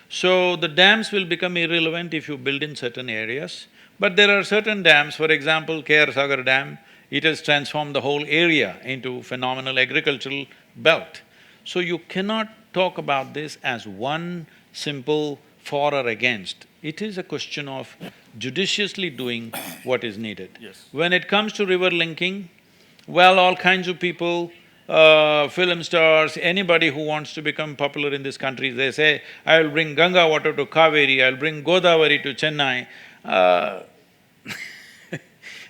Speaker 14: So the dams will become irrelevant if you build in certain areas, but there are certain dams, for example, K.R. Sagar Dam, it has transformed the whole area into phenomenal agricultural belt. So you cannot talk about this as one simple for or against. It is a question of judiciously doing what is needed. When it comes to river linking, well, all kinds of people, film stars, anybody who wants to become popular in this country, they say, I'll bring Ganga water to Kaveri, I'll bring Godavari to Chennai.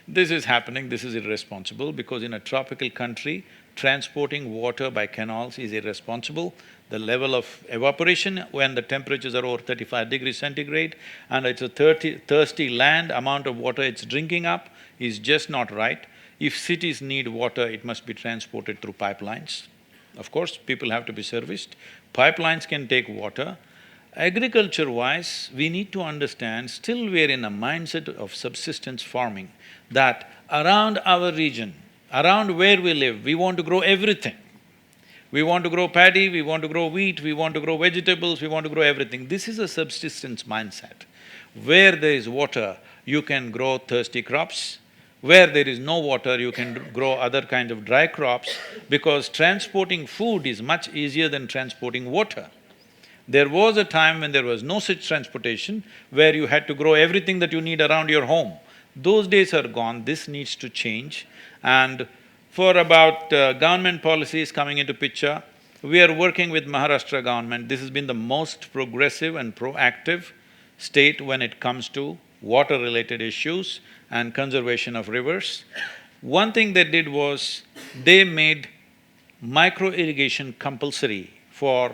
Speaker 14: This is happening, this is irresponsible because in a tropical country, transporting water by canals is irresponsible. The level of evaporation when the temperatures are over 35 degrees centigrade and it's a thirsty land, amount of water it's drinking up is just not right. If cities need water, it must be transported through pipelines. Of course, people have to be serviced. Pipelines can take water. Agriculture-wise, we need to understand, still we're in a mindset of subsistence farming, that around our region, around where we live, we want to grow everything. We want to grow paddy, we want to grow wheat, we want to grow vegetables, we want to grow everything. This is a subsistence mindset. Where there is water, you can grow thirsty crops. Where there is no water, you can grow other kinds of dry crops because transporting food is much easier than transporting water. There was a time when there was no such transportation where you had to grow everything that you need around your home. Those days are gone, this needs to change. And for about government policies coming into picture, we are working with Maharashtra government. This has been the most progressive and proactive state when it comes to water-related issues and conservation of rivers. One thing they did was, they made micro-irrigation compulsory for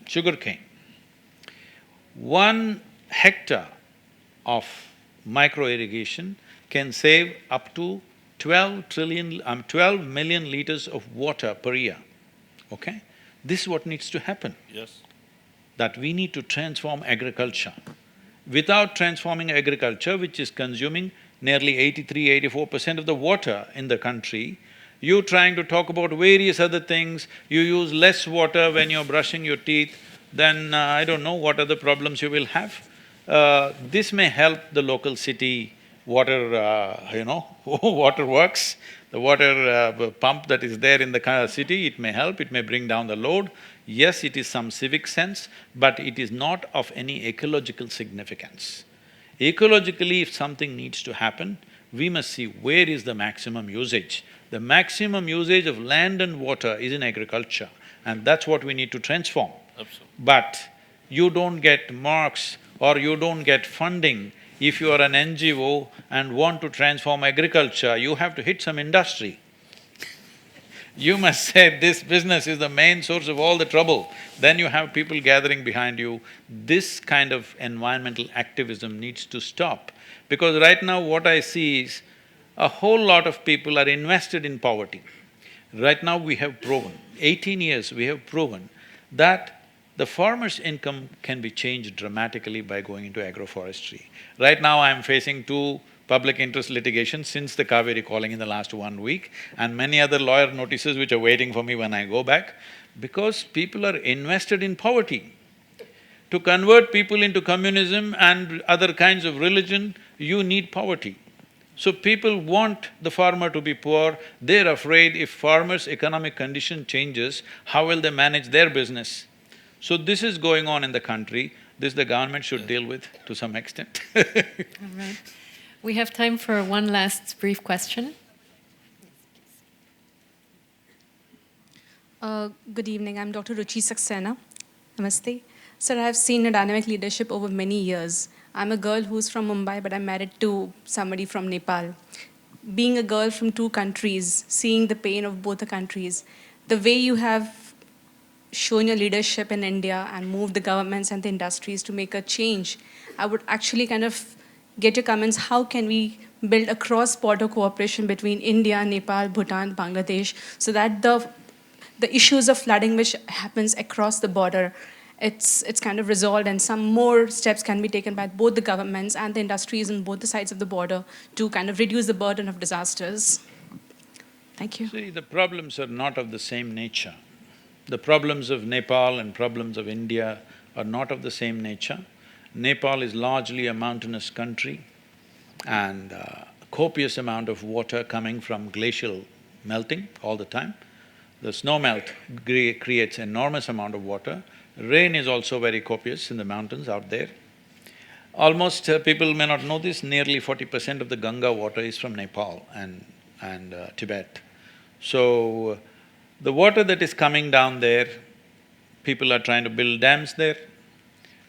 Speaker 14: sugarcane. 1 hectare of micro-irrigation can save up to 12 million liters of water per year, okay? This is what needs to happen. That we need to transform agriculture. Without transforming agriculture, which is consuming nearly 83–84% of the water in the country, you trying to talk about various other things, you use less water when you're brushing your teeth, then I don't know what other problems you will have. This may help the local city water, water works, the water pump that is there in the city, it may help, it may bring down the load. Yes, it is some civic sense, but it is not of any ecological significance. Ecologically, if something needs to happen, we must see where is the maximum usage. The maximum usage of land and water is in agriculture, and that's what we need to transform.
Speaker 13: Absolutely.
Speaker 14: But you don't get marks or you don't get funding if you are an NGO and want to transform agriculture, you have to hit some industry. You must say, this business is the main source of all the trouble, then you have people gathering behind you. This kind of environmental activism needs to stop, because right now what I see is a whole lot of people are invested in poverty. Right now we have proven, 18 years we have proven that the farmer's income can be changed dramatically by going into agroforestry. Right now I am facing two public interest litigations since the Kaveri calling in the last 1 week, and many other lawyer notices which are waiting for me when I go back, because people are invested in poverty. To convert people into communism and other kinds of religion, you need poverty. So people want the farmer to be poor, they're afraid if farmers' economic condition changes, how will they manage their business? So this is going on in the country, this the government should deal with to some extent.
Speaker 12: All right. We have time for one last brief question.
Speaker 16: Good evening, I'm Dr. Ruchi Saxena. Namaste. Sir, I have seen a dynamic leadership over many years. I'm a girl who's from Mumbai, but I'm married to somebody from Nepal. Being a girl from two countries, seeing the pain of both the countries, the way you have shown your leadership in India and moved the governments and the industries to make a change, I would actually kind of get your comments, how can we build a cross-border cooperation between India, Nepal, Bhutan, Bangladesh, so that the issues of flooding which happens across the border, it's kind of resolved, and some more steps can be taken by both the governments and the industries on both the sides of the border to kind of reduce the burden of disasters. Thank you.
Speaker 14: See, the problems are not of the same nature. The problems of Nepal and problems of India are not of the same nature. Nepal is largely a mountainous country and copious amount of water coming from glacial melting all the time. The snow melt creates enormous amount of water. Rain is also very copious in the mountains out there. Almost, people may not know this, nearly 40% of the Ganga water is from Nepal and Tibet. So, the water that is coming down there, people are trying to build dams there,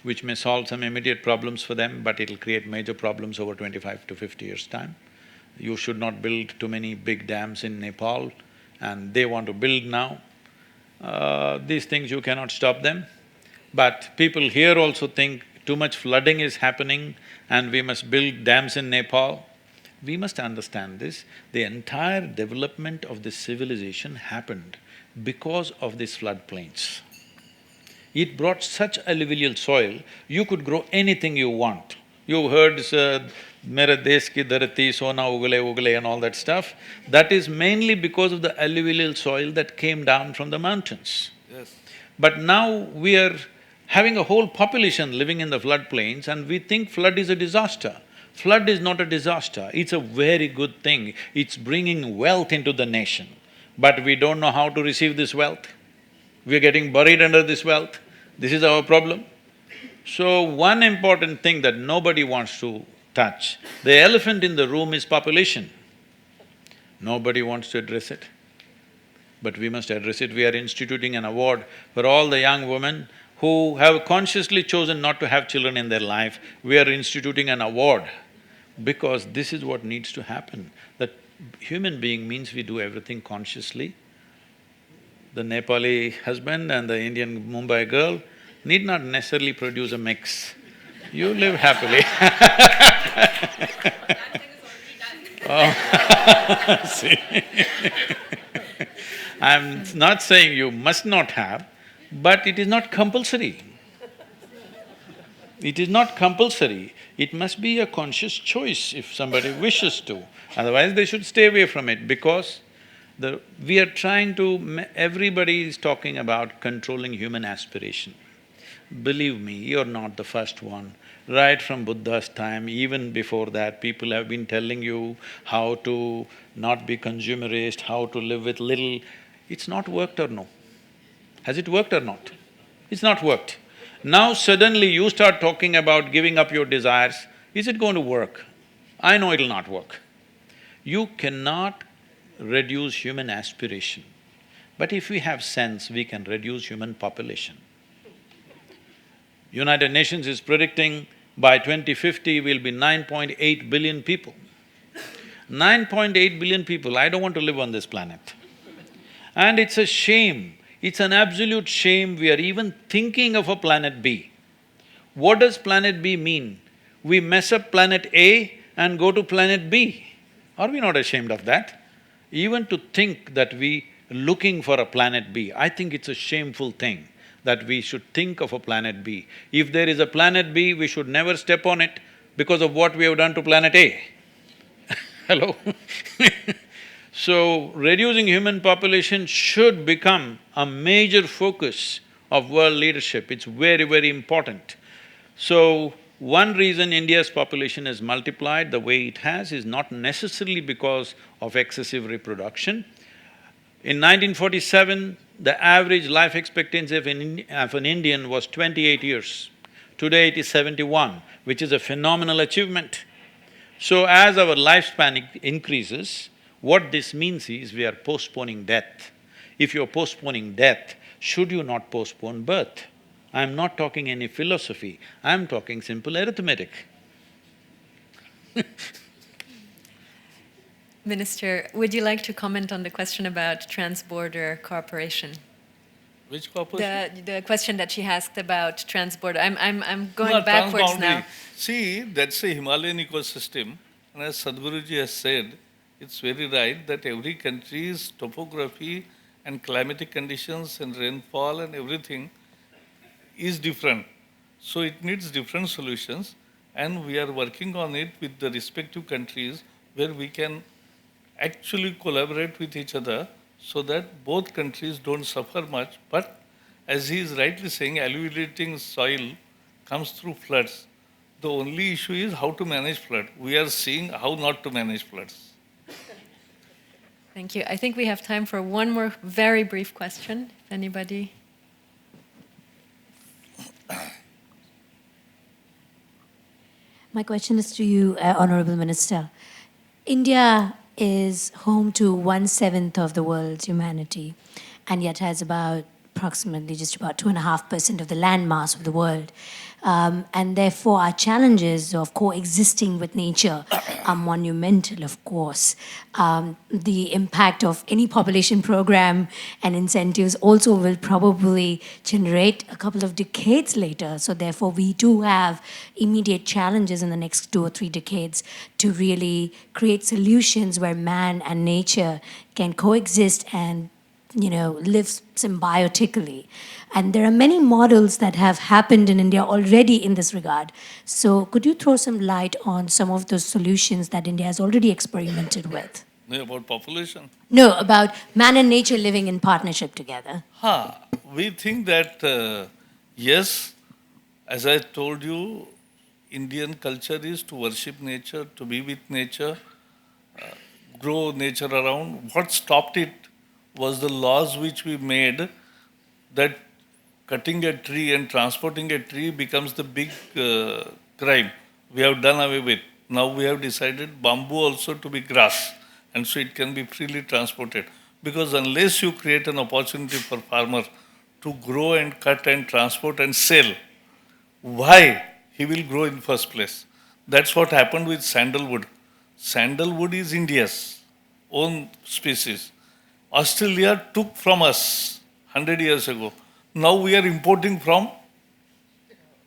Speaker 14: which may solve some immediate problems for them, but it'll create major problems over 25 to 50 years' time. You should not build too many big dams in Nepal, and they want to build now. These things you cannot stop them. But people here also think too much flooding is happening and we must build dams in Nepal. We must understand this, the entire development of this civilization happened because of these floodplains. It brought such alluvial soil, you could grow anything you want. You've heard Mera Desh ki dharati, sona ugale ugale and all that stuff. That is mainly because of the alluvial soil that came down from the mountains.
Speaker 13: Yes.
Speaker 14: But now we are having a whole population living in the floodplains and we think flood is a disaster. Flood is not a disaster, it's a very good thing. It's bringing wealth into the nation. But we don't know how to receive this wealth. We're getting buried under this wealth. This is our problem. So, one important thing that nobody wants to touch, the elephant in the room is population. Nobody wants to address it. But we must address it. We are instituting an award for all the young women who have consciously chosen not to have children in their life. We are instituting an award because this is what needs to happen. That human being means we do everything consciously. The Nepali husband and the Indian Mumbai girl need not necessarily produce a mix. You live happily. Oh, see. I'm not saying you must not have, but it is not compulsory. It is not compulsory. It must be a conscious choice if somebody wishes to. Otherwise, they should stay away from it because We are trying to… Everybody is talking about controlling human aspiration. Believe me, you're not the first one. Right from Buddha's time, even before that, people have been telling you how to not be consumerist, how to live with little. It's not worked or no? Has it worked or not? It's not worked. Now suddenly you start talking about giving up your desires. Is it going to work? I know it'll not work. You cannot reduce human aspiration. But if we have sense, we can reduce human population. United Nations is predicting by 2050 we'll be 9.8 billion people. 9.8 billion people, I don't want to live on this planet. And it's a shame, it's an absolute shame we are even thinking of a planet B. What does planet B mean? We mess up planet A and go to planet B. Are we not ashamed of that? Even to think that we looking for a planet B, I think it's a shameful thing that we should think of a planet B. If there is a planet B, we should never step on it because of what we have done to planet A. Hello? So, reducing human population should become a major focus of world leadership. It's very, very important. So, one reason India's population has multiplied the way it has is not necessarily because of excessive reproduction. In 1947, the average life expectancy of an Indian was 28 years. Today it is 71, which is a phenomenal achievement. So as our lifespan increases, what this means is we are postponing death. If you're postponing death, should you not postpone birth? I'm not talking any philosophy, I'm talking simple arithmetic.
Speaker 12: Minister, would you like to comment on the question about trans-border cooperation?
Speaker 13: Which cooperation?
Speaker 12: The question that she asked about trans-border. I'm going backwards now.
Speaker 13: See, that's a Himalayan ecosystem, and as Sadhguruji has said, it's very right that every country's topography and climatic conditions and rainfall and everything is different. So it needs different solutions, and we are working on it with the respective countries where we can actually collaborate with each other so that both countries don't suffer much. But as he is rightly saying, alluviating soil comes through floods. The only issue is how to manage flood. We are seeing how not to manage floods.
Speaker 12: Thank you. I think we have time for one more very brief question, if anybody…
Speaker 17: My question is to you, Honorable Minister. India is home to 1/7 of the world's humanity, and yet has about approximately just about 2.5% of the land mass of the world. And therefore our challenges of coexisting with nature are monumental, of course. The impact of any population program and incentives also will probably generate a couple of decades later. So therefore we do have immediate challenges in the next 2 or 3 decades to really create solutions where man and nature can coexist and live symbiotically. And there are many models that have happened in India already in this regard. So could you throw some light on some of those solutions that India has already experimented with?
Speaker 13: About population?
Speaker 17: No, about man and nature living in partnership together.
Speaker 13: We think that, yes, as I told you, Indian culture is to worship nature, to be with nature, grow nature around. What stopped it was the laws which we made that cutting a tree and transporting a tree becomes the big crime. We have done away with. Now we have decided bamboo also to be grass, and so it can be freely transported. Because unless you create an opportunity for farmer to grow and cut and transport and sell, why he will grow in first place? That's what happened with sandalwood. Sandalwood is India's own species. Australia took from us 100 years ago. Now we are importing from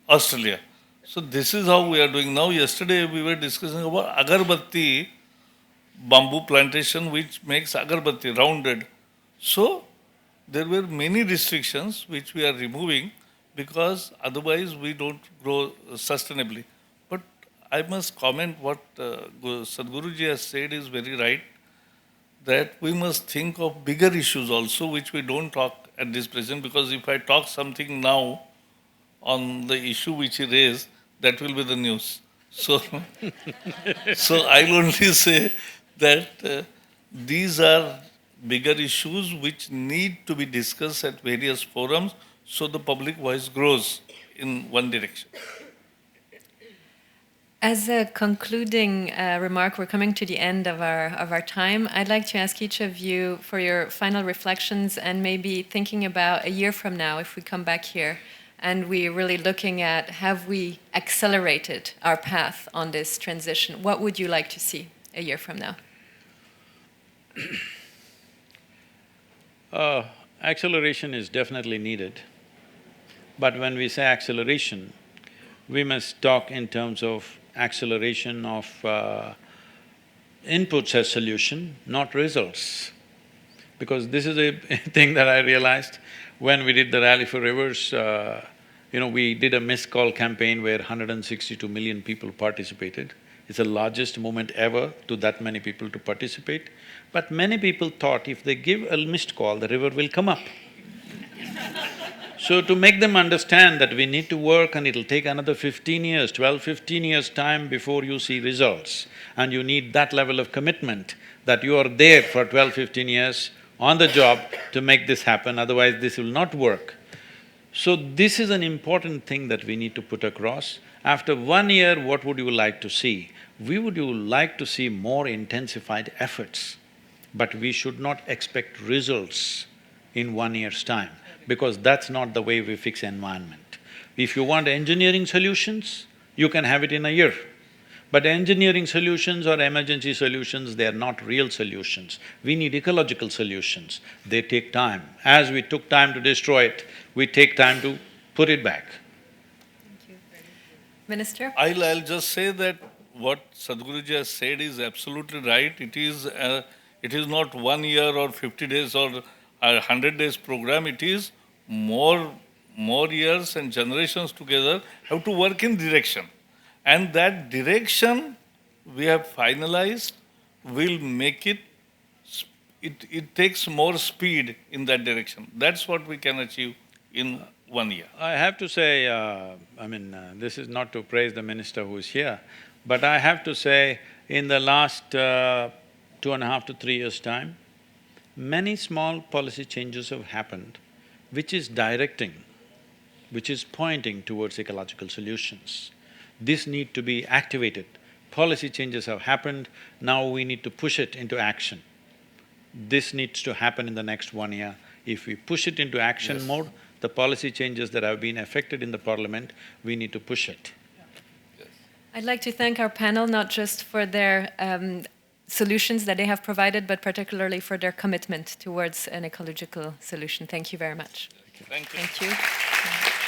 Speaker 13: Australia. So this is how we are doing. Now yesterday we were discussing about agarbatti, bamboo plantation which makes agarbatti rounded. So there were many restrictions which we are removing because otherwise we don't grow sustainably. But I must comment what Sadhguruji has said is very right. that we must think of bigger issues also, which we don't talk at this present, because if I talk something now on the issue which he raised, that will be the news. So, so I'll only say that these are bigger issues which need to be discussed at various forums so the public voice grows in one direction.
Speaker 12: As a concluding remark, we're coming to the end of our time. I'd like to ask each of you for your final reflections and maybe thinking about a year from now, if we come back here, and we're really looking at, have we accelerated our path on this transition? What would you like to see a year from now?
Speaker 14: Acceleration is definitely needed. But when we say acceleration, we must talk in terms of acceleration of inputs as solution, not results. Because this is a thing that I realized when we did the Rally for Rivers. We did a missed call campaign where 162 million people participated. It's the largest movement ever to that many people to participate. But many people thought if they give a missed call, the river will come up. So to make them understand that we need to work and it'll take another 15 years, 12, 15 years time before you see results, and you need that level of commitment that you are there for 12, 15 years on the job to make this happen, otherwise this will not work. So this is an important thing that we need to put across. After 1 year, what would you like to see? We would like to see more intensified efforts, but we should not expect results in 1 year's time, because that's not the way we fix environment. If you want engineering solutions, you can have it in a year. But engineering solutions or emergency solutions, they are not real solutions. We need ecological solutions. They take time. As we took time to destroy it, we take time to put it back.
Speaker 12: Thank you. Minister?
Speaker 13: I'll just say that what Sadhguruji has said is absolutely right. It is not 1 year or 50 days or a 100 days program. It is more years and generations together have to work in direction. And that direction we have finalized will make it takes more speed in that direction. That's what we can achieve in 1 year.
Speaker 14: I have to say, this is not to praise the minister who is here, but I have to say, in the last 2.5 to 3 years' time, many small policy changes have happened, which is directing, which is pointing towards ecological solutions. This need to be activated. Policy changes have happened, now we need to push it into action. This needs to happen in the next 1 year. If we push it into action mode, the policy changes that have been effected in the parliament, we need to push it.
Speaker 12: I'd like to thank our panel, not just for their solutions that they have provided, but particularly for their commitment towards an ecological solution. Thank you very much.
Speaker 13: Thank you.
Speaker 12: Thank you.